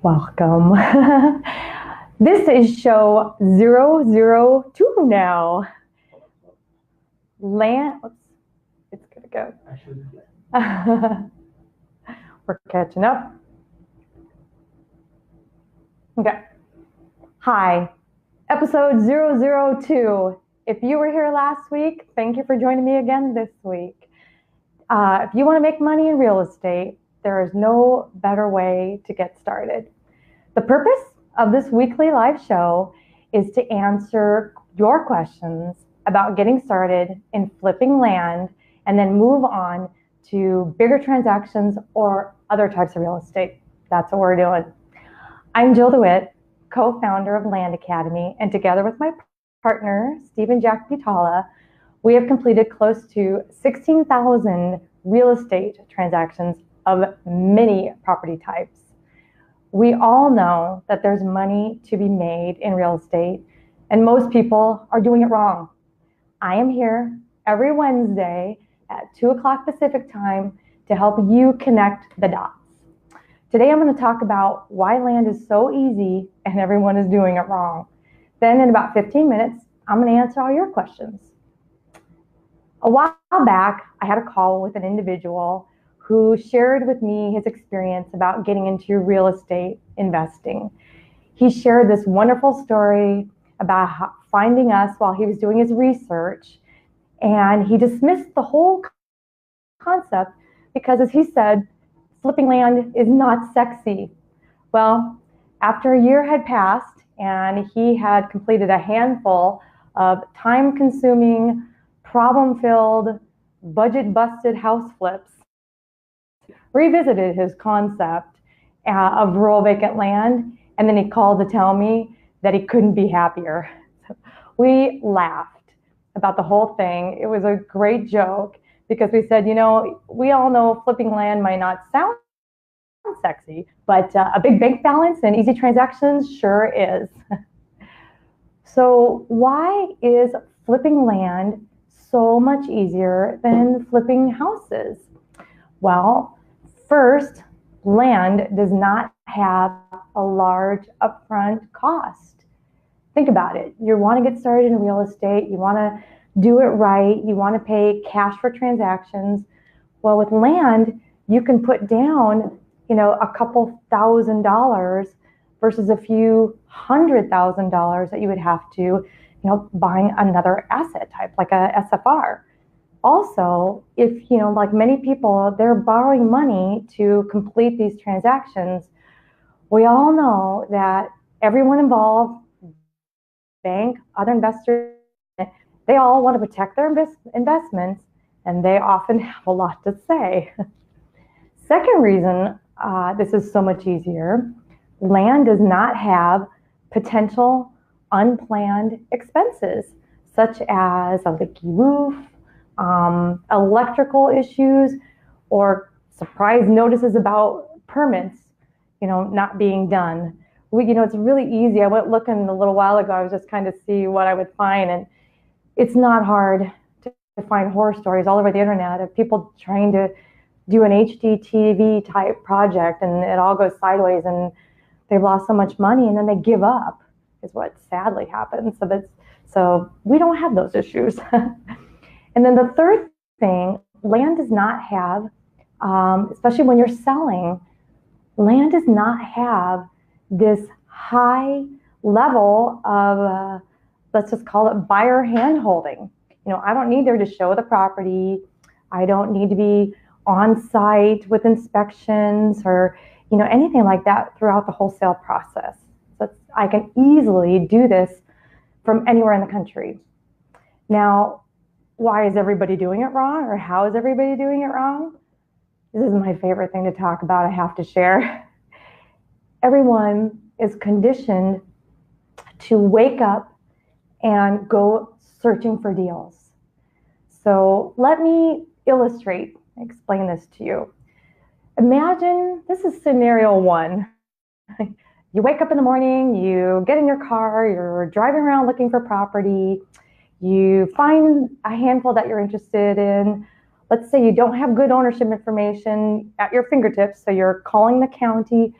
Welcome. This is show 002 now. Oops, it's gonna go. We're catching up. Okay. Hi, episode 002. If you were here last week, thank you for joining me again this week. If you want to make money in real estate, there is no better way to get started. The purpose of this weekly live show is to answer your questions about getting started in flipping land and then move on to bigger transactions or other types of real estate. That's what we're doing. I'm Jill DeWitt, co-founder of Land Academy, and together with my partner, Stephen Jack Butala, we have completed close to 16,000 real estate transactions of many property types. We all know that there's money to be made in real estate, and most people are doing it wrong. I am here every Wednesday at 2 o'clock Pacific time to help you connect the dots. Today I'm going to talk about why land is so easy and everyone is doing it wrong. Then in about 15 minutes, I'm going to answer all your questions. A while back, I had a call with an individual who shared with me his experience about getting into real estate investing. He shared this wonderful story about finding us while he was doing his research, and he dismissed the whole concept because, as he said, flipping land is not sexy. Well, after a year had passed and he had completed a handful of time-consuming, problem-filled, budget-busted house flips, revisited his concept of rural vacant land, and then he called to tell me that he couldn't be happier. We laughed about the whole thing. It was a great joke because we said, we all know flipping land might not sound sexy, but a big bank balance and easy transactions sure is. So why is flipping land so much easier than flipping houses? Well, first, land does not have a large upfront cost. Think about it. You want to get started in real estate, you want to do it right, you want to pay cash for transactions. Well, with land, you can put down, a couple $1,000s versus a few $100,000 that you would have to, buying another asset type like a SFR. Also, if, like many people, they're borrowing money to complete these transactions, we all know that everyone involved, bank, other investors, they all want to protect their investments, and they often have a lot to say. Second reason this is so much easier, land does not have potential unplanned expenses, such as a leaky roof, electrical issues, or surprise notices about permits, not being done. It's really easy. I went looking a little while ago. I was just kind of see what I would find, and it's not hard to find horror stories all over the internet of people trying to do an HGTV type project, and it all goes sideways, and they've lost so much money, and then they give up, is what sadly happens. So we don't have those issues. And then the third thing, land does not have, especially when you're selling, land does not have this high level of, let's just call it buyer hand-holding. I don't need there to show the property. I don't need to be on site with inspections or, anything like that throughout the wholesale process. So I can easily do this from anywhere in the country. Now, why is everybody doing it wrong, or how is everybody doing it wrong? This is my favorite thing to talk about, I have to share. Everyone is conditioned to wake up and go searching for deals. So let me explain this to you. Imagine, this is scenario one. You wake up in the morning, you get in your car, you're driving around looking for property, you find a handful that you're interested in. Let's say you don't have good ownership information at your fingertips, so you're calling the county,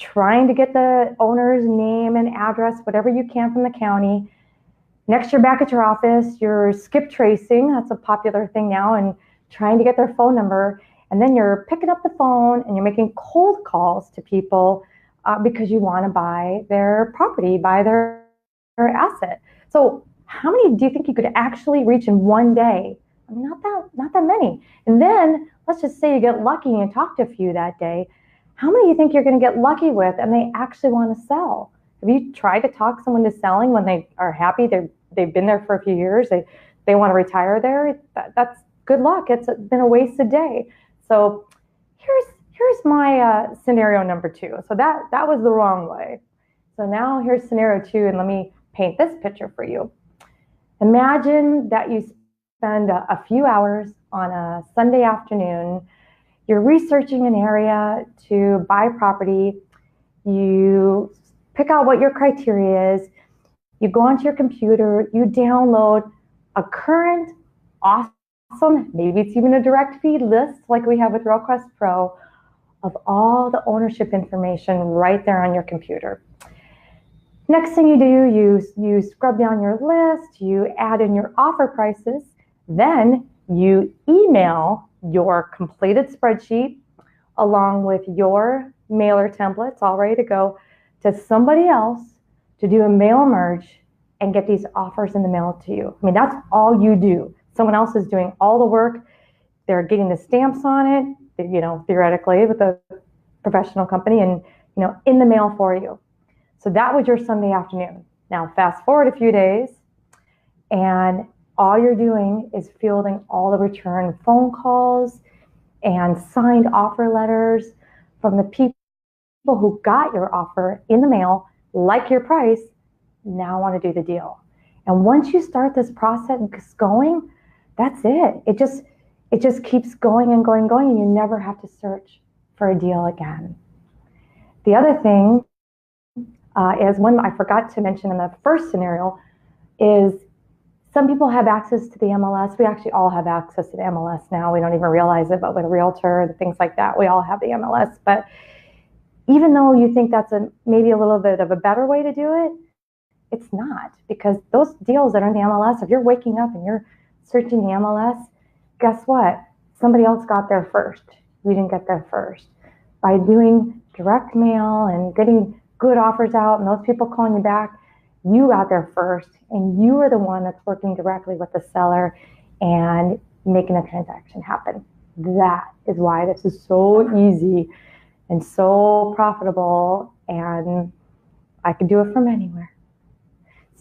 trying to get the owner's name and address, whatever you can from the county. Next, you're back at your office, you're skip tracing, that's a popular thing now, and trying to get their phone number. And then you're picking up the phone and you're making cold calls to people because you want to buy their property, buy their asset. So how many do you think you could actually reach in one day? I mean, not that many. And then let's just say you get lucky and talk to a few that day. How many do you think you're going to get lucky with and they actually want to sell? Have you tried to talk someone to selling when they are happy? They've been there for a few years. They want to retire there. That's good luck. It's been a wasted day. So here's my scenario number 2. So that was the wrong way. So now here's scenario 2, and let me paint this picture for you. Imagine that you spend a few hours on a Sunday afternoon. You're researching an area to buy property. You pick out what your criteria is. You go onto your computer, you download a current, awesome, maybe it's even a direct feed list like we have with RealQuest Pro of all the ownership information right there on your computer. Next thing you do, you scrub down your list, you add in your offer prices, then you email your completed spreadsheet along with your mailer templates all ready to go to somebody else to do a mail merge and get these offers in the mail to you. I mean, that's all you do. Someone else is doing all the work. They're getting the stamps on it, theoretically with a professional company, and in the mail for you. So that was your Sunday afternoon. Now fast forward a few days, and all you're doing is fielding all the return phone calls and signed offer letters from the people who got your offer in the mail, like your price, now want to do the deal. And once you start this process going, that's it. It just keeps going and going and going, and you never have to search for a deal again. The other thing is one I forgot to mention in the first scenario is some people have access to the MLS. We actually all have access to the MLS now. We don't even realize it, but with a realtor and things like that, we all have the MLS. But even though you think that's maybe a little bit of a better way to do it, it's not, because those deals that are in the MLS, if you're waking up and you're searching the MLS, guess what? Somebody else got there first. You didn't get there first. By doing direct mail and getting good offers out and those people calling you back, you got there first, and you are the one that's working directly with the seller and making a transaction happen. That is why this is so easy and so profitable, and I could do it from anywhere.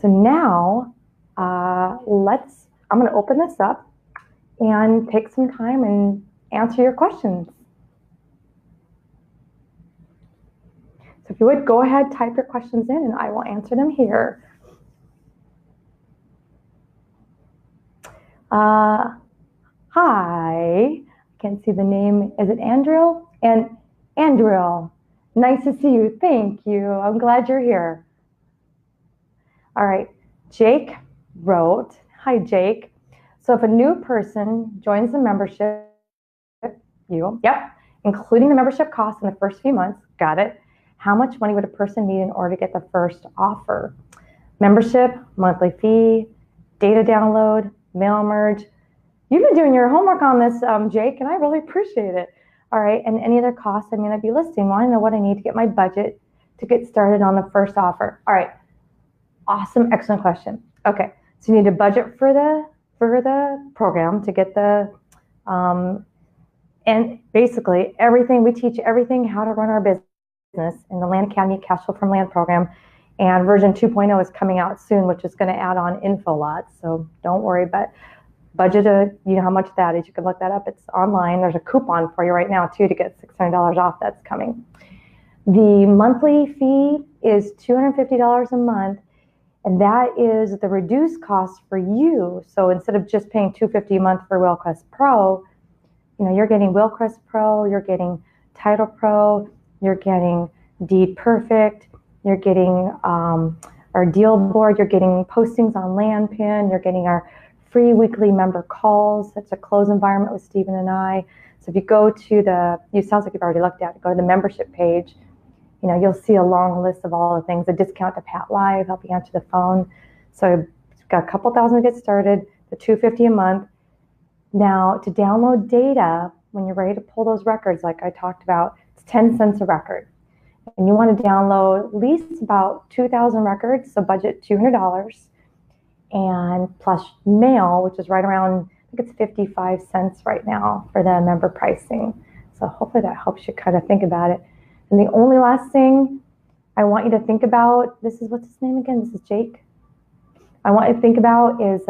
So now I'm going to open this up and take some time and answer your questions. So if you would, go ahead, type your questions in, and I will answer them here. Hi, I can't see the name. Is it Andrew? And Andrew, nice to see you. Thank you. I'm glad you're here. All right, Jake wrote, hi, Jake. So if a new person joins the membership, including the membership costs in the first few months, got it. How much money would a person need in order to get the first offer? Membership, monthly fee, data download, mail merge. You've been doing your homework on this, Jake, and I really appreciate it. All right, and any other costs I'm going to be listing. Want to know what I need to get my budget to get started on the first offer. All right, awesome, excellent question. Okay, so you need a budget for the program to get the, and basically everything, we teach everything how to run our business in the Land Academy Cash Flow from Land program. And version 2.0 is coming out soon, which is going to add on info lots. So don't worry, but budget, you know how much that is. You can look that up. It's online. There's a coupon for you right now, too, to get $600 off. That's coming. The monthly fee is $250 a month, and that is the reduced cost for you. So instead of just paying $250 a month for RealQuest Pro, you're getting RealQuest Pro, you're getting Title Pro, you're getting Deed Perfect, you're getting our deal board, you're getting postings on LandPin, you're getting our free weekly member calls. That's a closed environment with Stephen and I. So if you go to it sounds like you've already looked at it, go to the membership page, you'll see a long list of all the things, a discount to Pat Live, help you answer the phone. So it's got a couple thousand to get started, the $250 a month. Now to download data, when you're ready to pull those records, like I talked about, it's 10 cents a record. And you want to download at least about 2,000 records, so budget $200, and plus mail, which is right around, I think it's 55 cents right now for the member pricing. So hopefully that helps you kind of think about it. And the only last thing I want you to think about, this is, what's his name again? This is Jake. I want you to think about is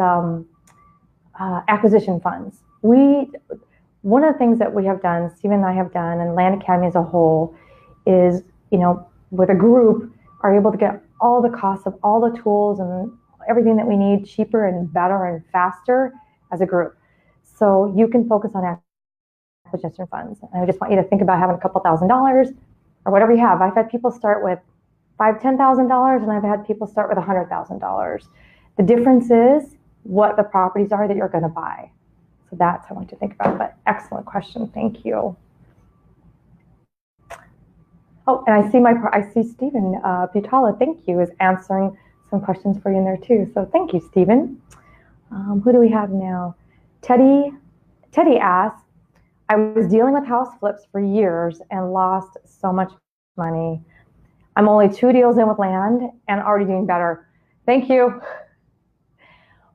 acquisition funds. One of the things that we have done, Stephen and I have done, and Land Academy as a whole, is, with a group, are able to get all the costs of all the tools and everything that we need cheaper and better and faster as a group. So you can focus on acquisition funds. And I just want you to think about having a couple $1,000s or whatever you have. I've had people start with $5,000, $10,000, and I've had people start with $100,000. The difference is what the properties are that you're going to buy. So that's what I want you to think about. But excellent question. Thank you. Oh, and I see Stephen Butala, thank you, is answering some questions for you in there too. So thank you, Stephen. Who do we have now? Teddy asks, I was dealing with house flips for years and lost so much money. I'm only 2 deals in with land and already doing better. Thank you.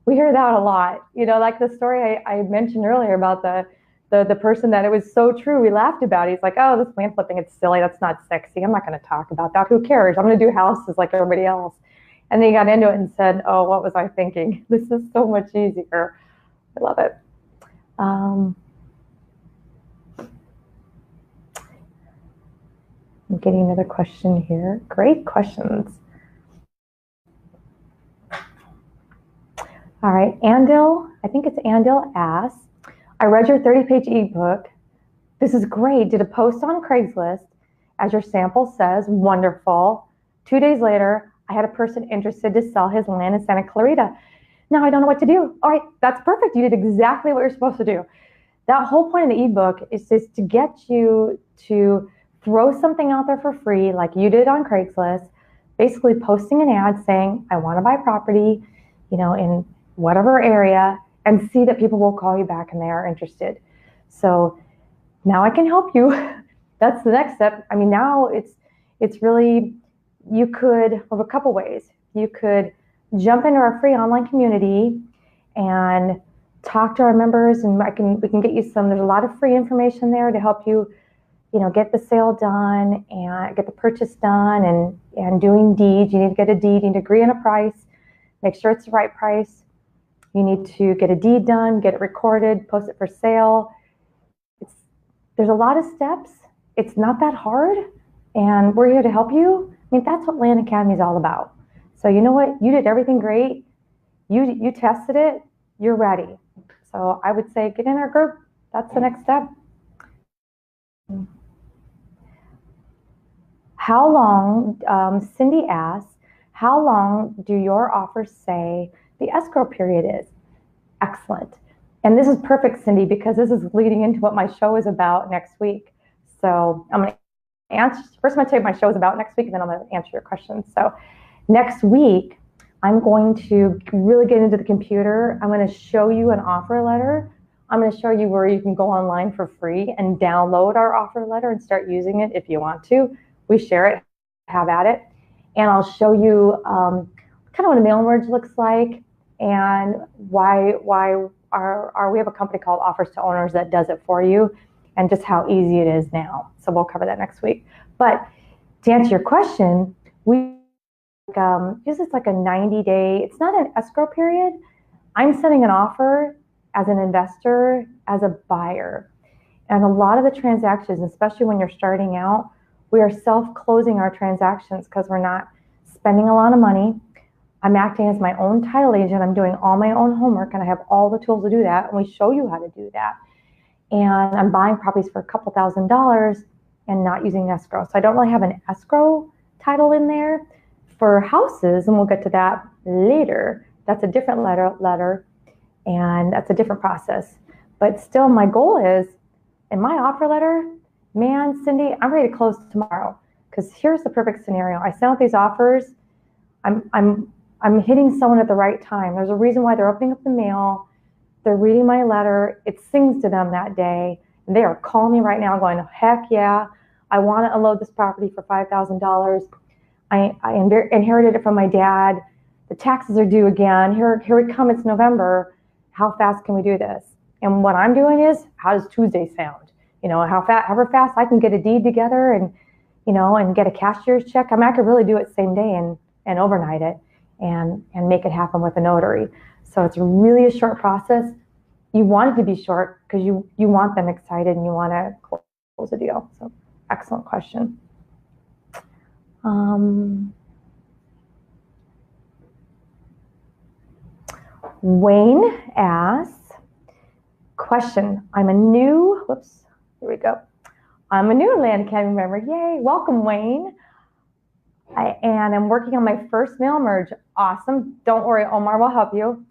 We hear that a lot. Like the story I mentioned earlier about the person that it was so true. We laughed about it. He's like, oh, this land flipping, it's silly. That's not sexy. I'm not going to talk about that. Who cares? I'm going to do houses like everybody else. And then he got into it and said, oh, what was I thinking? This is so much easier. I love it. I'm getting another question here. Great questions. All right, Andil, I think it's Andil asks, I read your 30-page ebook. This is great. Did a post on Craigslist, as your sample says, wonderful. 2 days later, I had a person interested to sell his land in Santa Clarita. Now I don't know what to do. All right, that's perfect. You did exactly what you're supposed to do. That whole point of the ebook is just to get you to throw something out there for free, like you did on Craigslist, basically posting an ad saying, I want to buy property, in whatever area, and see that people will call you back and they are interested. So now I can help you. That's the next step. I mean, now it's really, you could have a couple ways. You could jump into our free online community and talk to our members, and we can get you there's a lot of free information there to help you, get the sale done and get the purchase done and doing deeds. You need to get a deed, you need to agree on a price, make sure it's the right price. You need to get a deed done, get it recorded, post it for sale. There's a lot of steps. It's not that hard, and we're here to help you. I mean, that's what Land Academy is all about. So you know what? You did everything great. You tested it. You're ready. So I would say get in our group. That's the next step. How long, Cindy asks, how long do your offers say the escrow period is? Excellent. And this is perfect, Cindy, because this is leading into what my show is about next week. So I'm going to answer, first I'm going to tell you what my show is about next week, and then I'm going to answer your questions. So next week, I'm going to really get into the computer. I'm going to show you an offer letter. I'm going to show you where you can go online for free and download our offer letter and start using it if you want to. We share it, have at it. And I'll show you kind of what a mail merge looks like and why we have a company called Offers to Owners that does it for you, and just how easy it is now. So we'll cover that next week. But to answer your question, this is like a 90-day, it's not an escrow period. I'm setting an offer as an investor, as a buyer. And a lot of the transactions, especially when you're starting out, we are self-closing our transactions because we're not spending a lot of money. I'm acting as my own title agent. I'm doing all my own homework, and I have all the tools to do that. And we show you how to do that. And I'm buying properties for a couple $1,000s and not using escrow. So I don't really have an escrow title in there. For houses, and we'll get to that later, that's a different letter, and that's a different process. But still, my goal is, in my offer letter, man, Cindy, I'm ready to close tomorrow because here's the perfect scenario. I send out these offers. I'm hitting someone at the right time. There's a reason why they're opening up the mail. They're reading my letter. It sings to them that day. And they are calling me right now going, heck yeah, I want to unload this property for $5,000. I inherited it from my dad. The taxes are due again. Here we come. It's November. How fast can we do this? And what I'm doing is, how does Tuesday sound? However fast I can get a deed together and get a cashier's check. I could really do it same day and overnight it and make it happen with a notary. So it's really a short process. You want it to be short because you want them excited and you want to close a deal. So excellent question. Wayne asks, question, I'm a new Land Academy member. Yay, welcome Wayne. And I'm working on my first mail merge. Awesome. Don't worry, Omar will help you.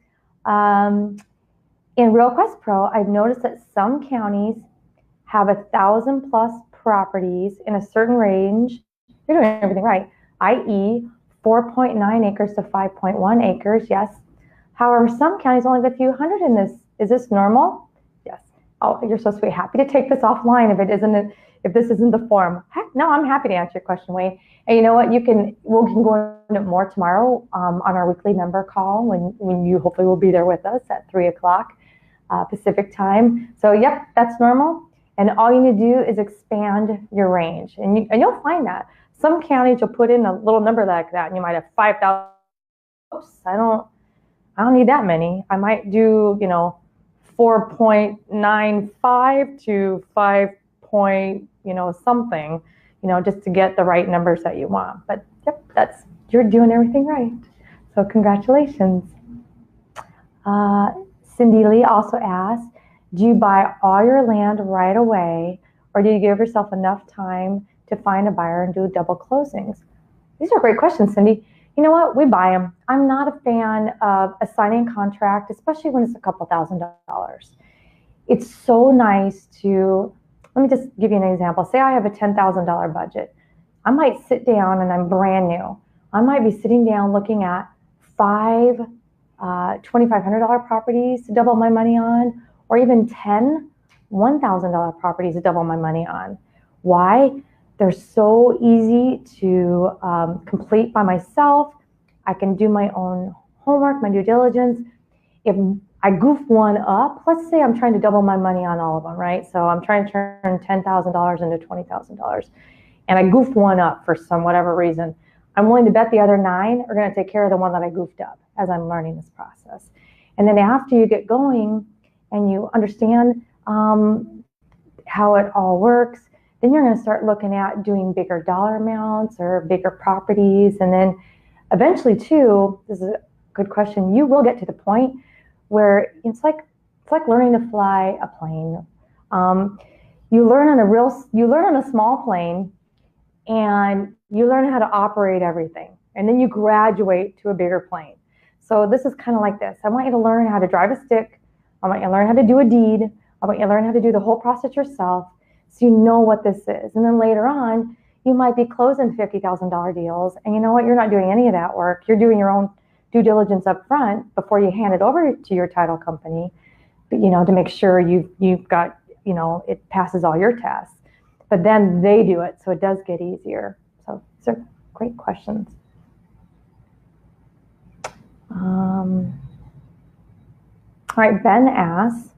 In RealQuest Pro, I've noticed that some counties have 1,000+ properties in a certain range. You're doing everything right, i.e. 4.9 acres to 5.1 acres, yes. However, some counties only have a few hundred in this. Is this normal? Yes. Oh, you're so sweet. Happy to take this offline if this isn't the form. Heck, no, I'm happy to answer your question, Wayne. And you know what? We can go into it more tomorrow on our weekly member call when you hopefully will be there with us at 3 o'clock Pacific time. So yep, that's normal. And all you need to do is expand your range, and you'll find that some counties will put in a little number like that, and you might have 5,000. Oops, I don't need that many. I might do 4.95 to 5 point something, just to get the right numbers that you want. But yep, you're doing everything right. So congratulations. Cindy Lee also asked, do you buy all your land right away, or do you give yourself enough time to find a buyer and do double closings? These are great questions, Cindy. You know what? We buy them. I'm not a fan of a signing contract, especially when it's a couple $1,000s. It's so nice to, let me just give you an example. Say I have a $10,000 budget. I might sit down, and I'm brand new. I might be sitting down looking at 5 $2,500 properties to double my money on, or even 10 $1,000 properties to double my money on. Why? They're so easy to complete by myself. I can do my own homework, my due diligence. If I goof one up, let's say I'm trying to double my money on all of them, right? So I'm trying to turn $10,000 into $20,000, and I goof one up for whatever reason. I'm willing to bet the other 9 are going to take care of the one that I goofed up as I'm learning this process. And then after you get going and you understand how it all works, then you're going to start looking at doing bigger dollar amounts or bigger properties. And then eventually too, this is a good question, you will get to the point where it's like learning to fly a plane. You learn on a small plane, and you learn how to operate everything. And then you graduate to a bigger plane. So this is kind of like this. I want you to learn how to drive a stick. I want you to learn how to do a deed. I want you to learn how to do the whole process yourself, so you know what this is. And then later on, you might be closing $50,000 deals, and you know what? You're not doing any of that work. You're doing your own due diligence up front before you hand it over to your title company, to make sure you've got, it passes all your tests. But then they do it, so it does get easier. So these are great questions. All right, Ben asks,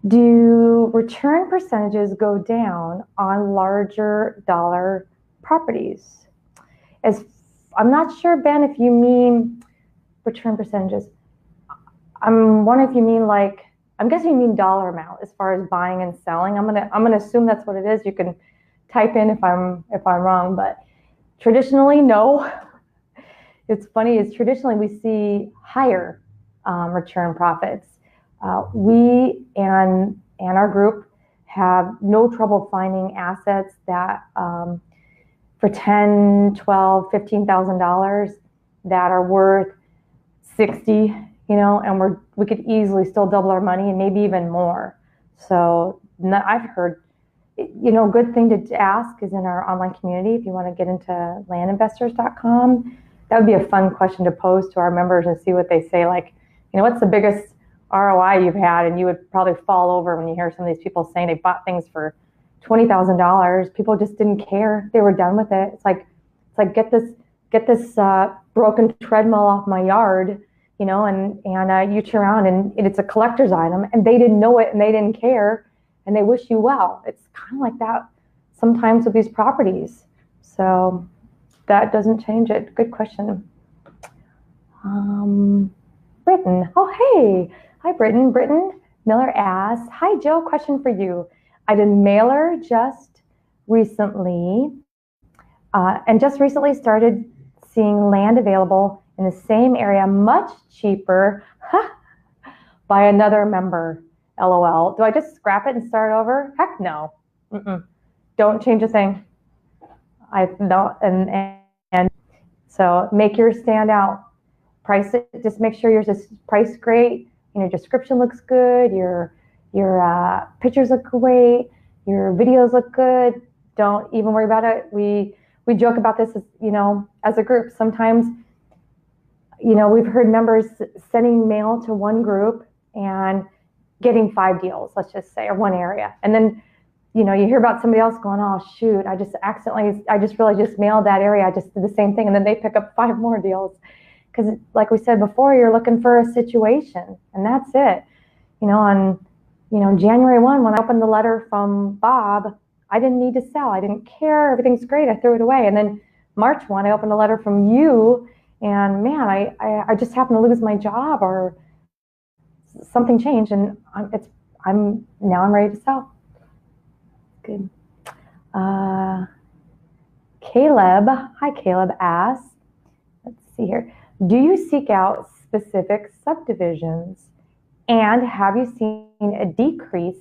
do return percentages go down on larger dollar properties? I'm not sure, Ben, if you mean return percentages. I'm wondering if you mean I'm guessing you mean dollar amount as far as buying and selling. I'm gonna assume that's what it is. You can type in if I'm wrong, but traditionally, no. It's funny, traditionally we see higher return profits. We and our group have no trouble finding assets that for $10,000, $12,000, $15,000 that are worth 60, and we could easily still double our money and maybe even more. So I've heard Good thing to ask is in our online community. If you want to get into landinvestors.com, that would be a fun question to pose to our members and see what they say. Like, what's the biggest ROI you've had? And you would probably fall over when you hear some of these people saying they bought things for $20,000. People just didn't care. They were done with it. It's like get this broken treadmill off my yard, and you turn around and it's a collector's item, and they didn't know it and they didn't care, and they wish you well. It's kind of like that sometimes with these properties. So that doesn't change it. Good question. Britton. Oh, hey. Hi, Britton. Britton Miller asks, hi, Jill, question for you. I did mailer just recently, and just recently started seeing land available in the same area, much cheaper, by another member. LOL. Do I just scrap it and start over? Heck no. Don't change a thing. I don't. And so make yours stand out. Price it. Just make sure yours is priced great. Your description looks good. Your pictures look great. Your videos look good. Don't even worry about it. We joke about this, as a group. Sometimes, we've heard members sending mail to one group and getting 5 deals, let's just say, or one area. And then, you hear about somebody else going, oh, shoot, I just really just mailed that area. I just did the same thing. And then they pick up 5 more deals. Because like we said before, you're looking for a situation, and that's it. On January 1, when I opened the letter from Bob, I didn't need to sell. I didn't care. Everything's great. I threw it away. And then March 1, I opened a letter from you, and man, I just happened to lose my job or something changed, and I'm ready to sell. Good. Caleb, hi Caleb asks, let's see here. Do you seek out specific subdivisions, and have you seen a decrease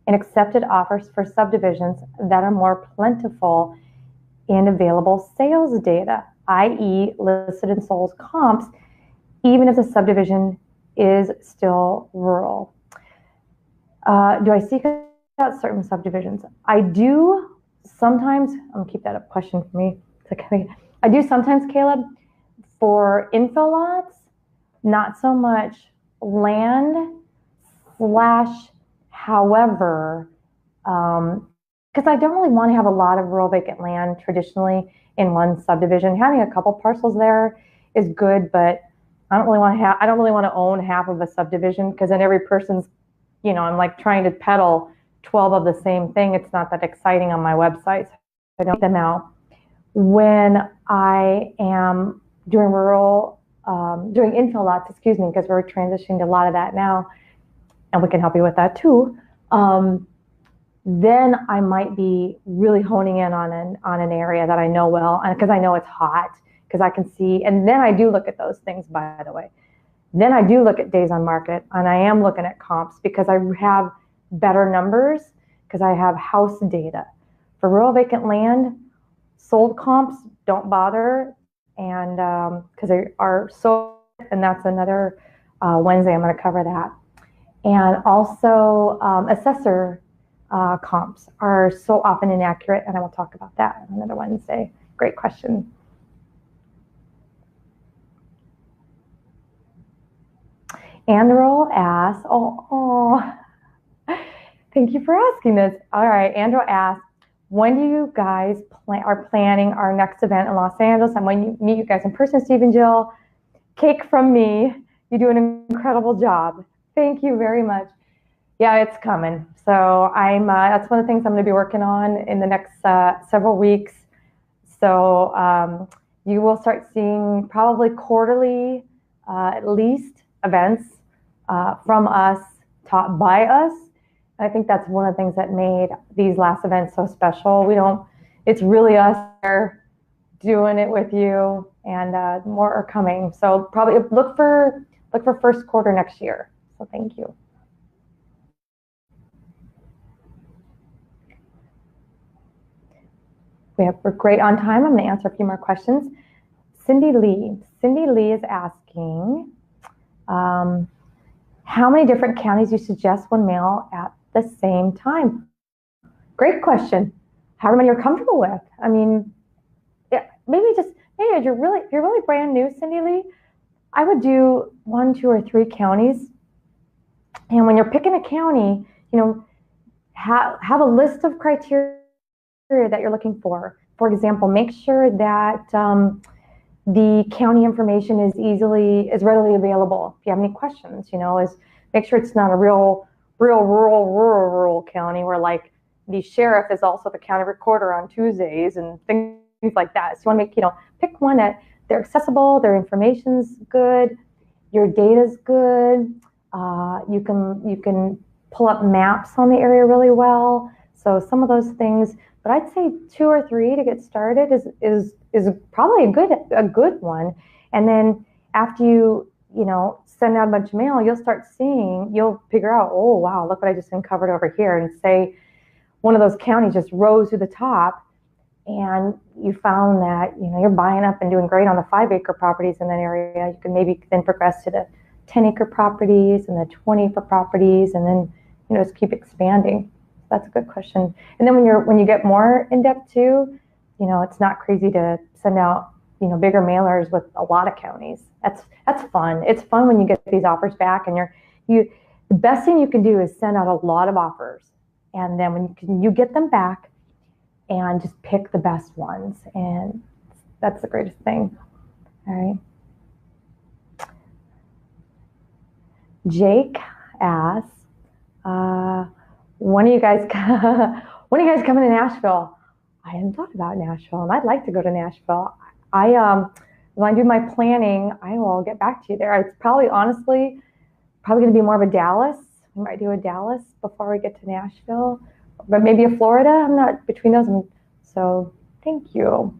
in accepted offers for subdivisions that are more plentiful in available sales data, i.e. listed and sold comps, even if the subdivision is still rural? Do I seek out certain subdivisions? I do sometimes. I'm gonna keep that a question for me. I do sometimes, Caleb, for infill lots, not so much land / however, because I don't really want to have a lot of rural vacant land traditionally in one subdivision. Having a couple parcels there is good, but I don't really want to own half of a subdivision, because then every person's, I'm like trying to peddle 12 of the same thing. It's not that exciting on my website. So I don't get them out. When I am doing doing infill lots, because we're transitioning to a lot of that now, and we can help you with that too. Then I might be really honing in on an area that I know well, and because I know it's hot, because I can see, and then I do look at those things, by the way. Then I do look at days on market, and I am looking at comps, because I have better numbers, because I have house data. For rural vacant land, sold comps don't bother, and because they are so, and that's another Wednesday, I'm going to cover that. And also assessor comps are so often inaccurate, and I will talk about that on another Wednesday. Great question. Andrew asks, thank you for asking this. All right, Andrew asks, when do you guys are planning our next event in Los Angeles? And when you meet you guys in person, Steve and Jill, cake from me. You do an incredible job. Thank you very much. Yeah, it's coming. So that's one of the things I'm going to be working on in the next several weeks. So you will start seeing probably quarterly, at least, events from us, taught by us. I think that's one of the things that made these last events so special. It's really us there doing it with you, and more are coming. So probably look for first quarter next year. So thank you. We're great on time. I'm going to answer a few more questions. Cindy Lee is asking, how many different counties you suggest one mail at the same time? Great question. However many you're comfortable with. I mean, maybe if you're really brand new, Cindy Lee, I would do 1, 2, or 3 counties. And when you're picking a county, have a list of criteria that you're looking for. For example, make sure that the county information is readily available. If you have any questions, make sure it's not a real rural county where like the sheriff is also the county recorder on Tuesdays and things like that. So you want to pick one that they're accessible, their information's good, your data's good. You can pull up maps on the area really well. So some of those things, but I'd say 2 or 3 to get started is probably a good one. And then after you send out a bunch of mail, you'll figure out, oh wow, look what I just uncovered over here. And say one of those counties just rose to the top, and you found that you're buying up and doing great on the 5-acre properties in that area. You can maybe then progress to the 10-acre properties and the 20-acre properties, and then just keep expanding. That's a good question. And then when you get more in depth too, it's not crazy to send out bigger mailers with a lot of counties. That's fun. It's fun when you get these offers back, and the best thing you can do is send out a lot of offers, and then when you get them back, and just pick the best ones, and that's the greatest thing. All right. Jake asks, when are you guys coming to Nashville? I hadn't thought about Nashville, and I'd like to go to Nashville. When I do my planning, I will get back to you there. It's probably going to be more of a Dallas. We might do a Dallas before we get to Nashville, but maybe a Florida. I'm not between those. So thank you.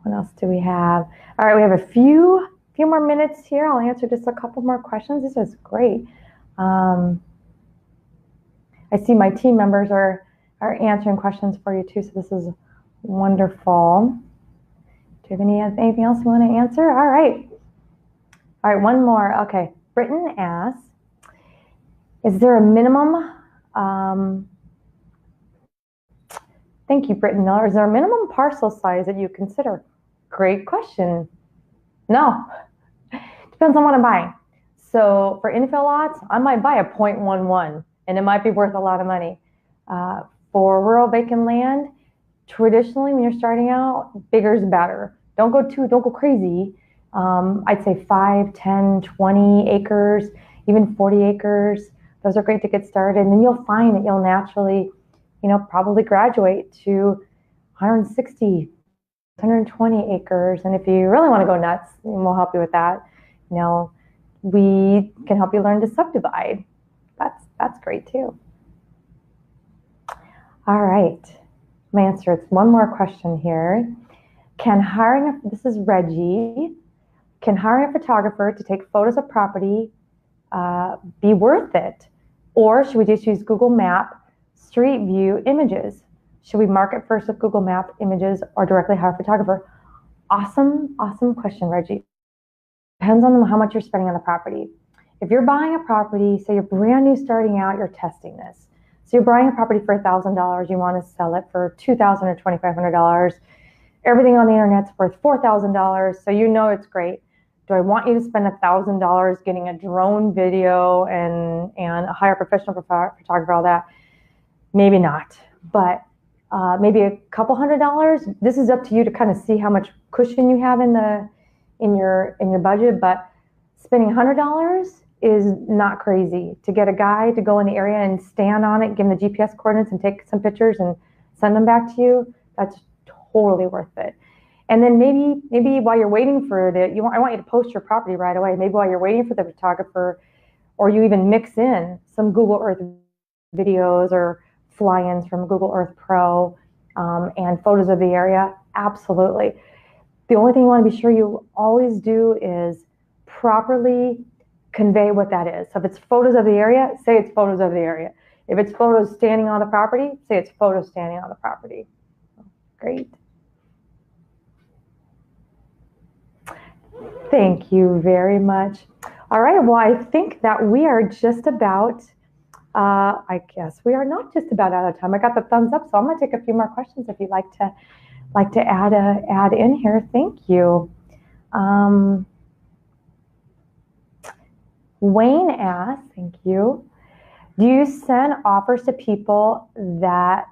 What else do we have? All right, we have a few more minutes here. I'll answer just a couple more questions. This is great. I see my team members are answering questions for you too, so this is wonderful. Do you have anything else you want to answer? All right, one more. Okay, Britton asks, is there a minimum, thank you, Britton Miller, is there a minimum parcel size that you consider? Great question. No, depends on what I'm buying. So for infill lots, I might buy a 0.11, and it might be worth a lot of money. For rural vacant land, traditionally when you're starting out, bigger is better. Don't go crazy. I'd say 5, 10, 20 acres, even 40 acres. Those are great to get started. And then you'll find that you'll naturally, probably graduate to 160, 120 acres. And if you really want to go nuts, we'll help you with that. We can help you learn to subdivide. That's great too. All right, my answer. It's one more question here. This is Reggie. Can hiring a photographer to take photos of property be worth it? Or should we just use Google Map Street View images? Should we market first with Google Map images or directly hire a photographer? Awesome question, Reggie. Depends on how much you're spending on the property. If you're buying a property, say you're brand new starting out, you're testing this. So you're buying a property for $1,000, you want to sell it for $2,000 or $2,500. Everything on the internet's worth $4,000, so it's great. Do I want you to spend $1,000 getting a drone video and hire a professional photographer, all that? Maybe not, but maybe a couple $100. This is up to you to kind of see how much cushion you have in your budget, but spending $100 is not crazy. To get a guy to go in the area and stand on it, give him the GPS coordinates and take some pictures and send them back to you, that's totally worth it. And then maybe while you're waiting for I want you to post your property right away. Maybe while you're waiting for the photographer, or you even mix in some Google Earth videos or fly-ins from Google Earth Pro and photos of the area. Absolutely. The only thing you want to be sure you always do is properly convey what that is. So if it's photos of the area, say it's photos of the area. If it's photos standing on the property, say it's photos standing on the property. Great. Thank you very much. All right, well, I think that we are just about I guess we are not just about out of time. I got the thumbs up, so I'm going to take a few more questions if you'd like to add in here. Thank you. Wayne asks, thank you. Do you send offers to people that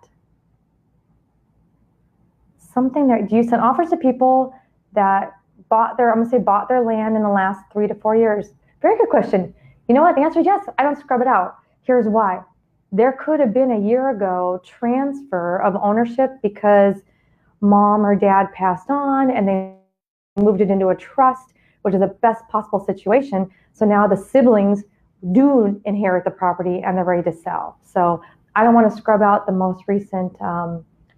bought their land in the last 3 to 4 years? Very good question. You know what? The answer is yes. I don't scrub it out. Here's why. There could have been a year ago transfer of ownership because mom or dad passed on and they moved it into a trust, which is the best possible situation. So now the siblings do inherit the property and they're ready to sell. So I don't want to scrub out the most recent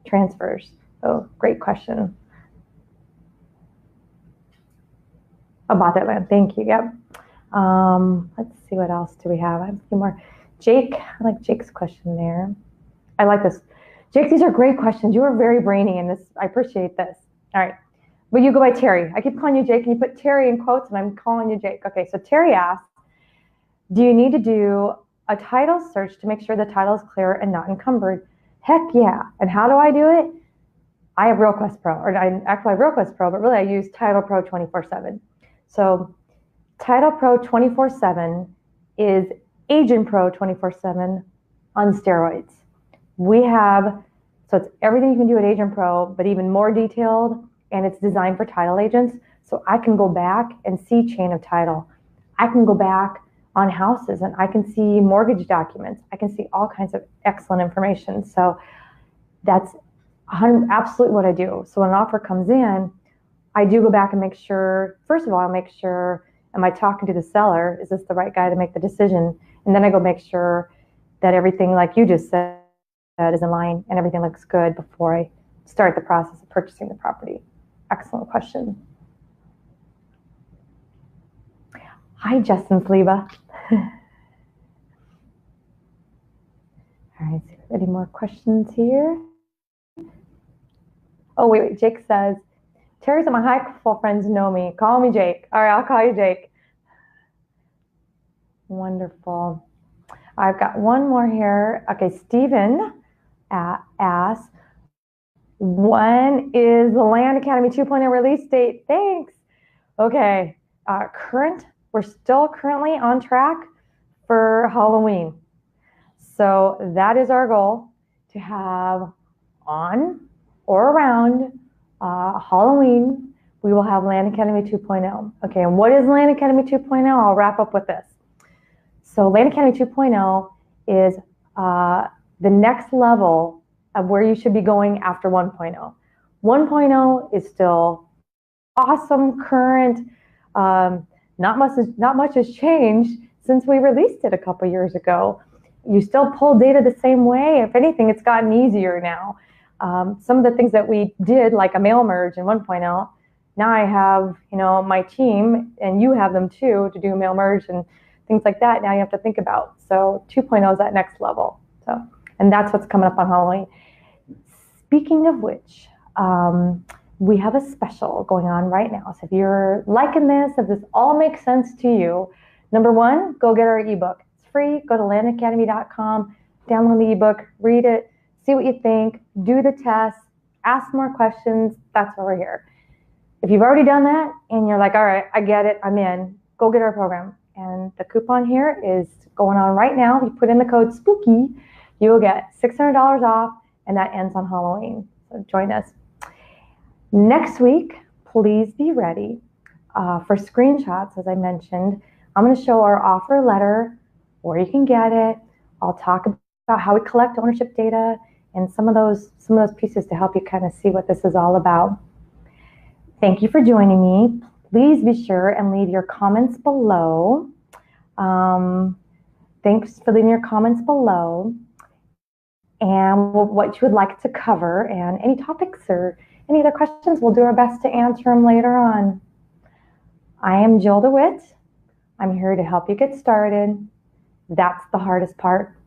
transfers. So great question about that land. Thank you. Yep. Let's see, what else do we have? I have a few more. Jake, I like Jake's question there. I like this. Jake, these are great questions. You are very brainy in this. I appreciate this. All right. But you go by Terry. I keep calling you Jake, and you put Terry in quotes, and I'm calling you Jake. Okay, so Terry asks, do you need to do a title search to make sure the title is clear and not encumbered? Heck yeah. And how do I do it? I have RealQuest Pro, or I actually have RealQuest Pro, but really I use Title Pro 24/7. So Title Pro 24/7 is Agent Pro 24/7 on steroids. So it's everything you can do at Agent Pro, but even more detailed, and it's designed for title agents. So I can go back and see chain of title. I can go back on houses and I can see mortgage documents. I can see all kinds of excellent information. So that's absolutely what I do. So when an offer comes in, I do go back and make sure, first of all, I'll make sure, am I talking to the seller? Is this the right guy to make the decision? And then I go make sure that everything, like you just said, is in line and everything looks good before I start the process of purchasing the property. Excellent question. Hi, Justin Sleva. All right, any more questions here? Oh, wait, Jake says, Terry said my high school friends know me. Call me Jake. All right, I'll call you Jake. Wonderful. I've got one more here. Okay, Stephen asks, when is the Land Academy 2.0 release date? Thanks. Okay, we're still currently on track for Halloween. So that is our goal, to have on or around Halloween, we will have Land Academy 2.0. Okay, and what is Land Academy 2.0? I'll wrap up with this. So Land Academy 2.0 is the next level of where you should be going after 1.0. 1.0 is still awesome, current. Not much has changed since we released it a couple years ago. You still pull data the same way. If anything, it's gotten easier now. Some of the things that we did, like a mail merge in 1.0, now I have, my team, and you have them too, to do mail merge and things like that. Now you have to think about. So 2.0 is that next level. So, and that's what's coming up on Halloween. Speaking of which, we have a special going on right now. So if you're liking this, if this all makes sense to you, number one, go get our ebook. It's free. Go to landacademy.com, download the ebook, read it, see what you think, do the test, ask more questions. That's why we're here. If you've already done that and you're like, all right, I get it, I'm in, go get our program. And the coupon here is going on right now. If you put in the code SPOOKY, you will get $600 off, and that ends on Halloween. So join us. Next week, please be ready for screenshots. As I mentioned, I'm going to show our offer letter, where you can get it. I'll talk about how we collect ownership data and some of those pieces to help you kind of see what this is all about. Thank you for joining me. Please be sure and leave your comments below. Thanks for leaving your comments below, and what you would like to cover, and any topics or any other questions, we'll do our best to answer them later on. I am Jill DeWitt. I'm here to help you get started. That's the hardest part.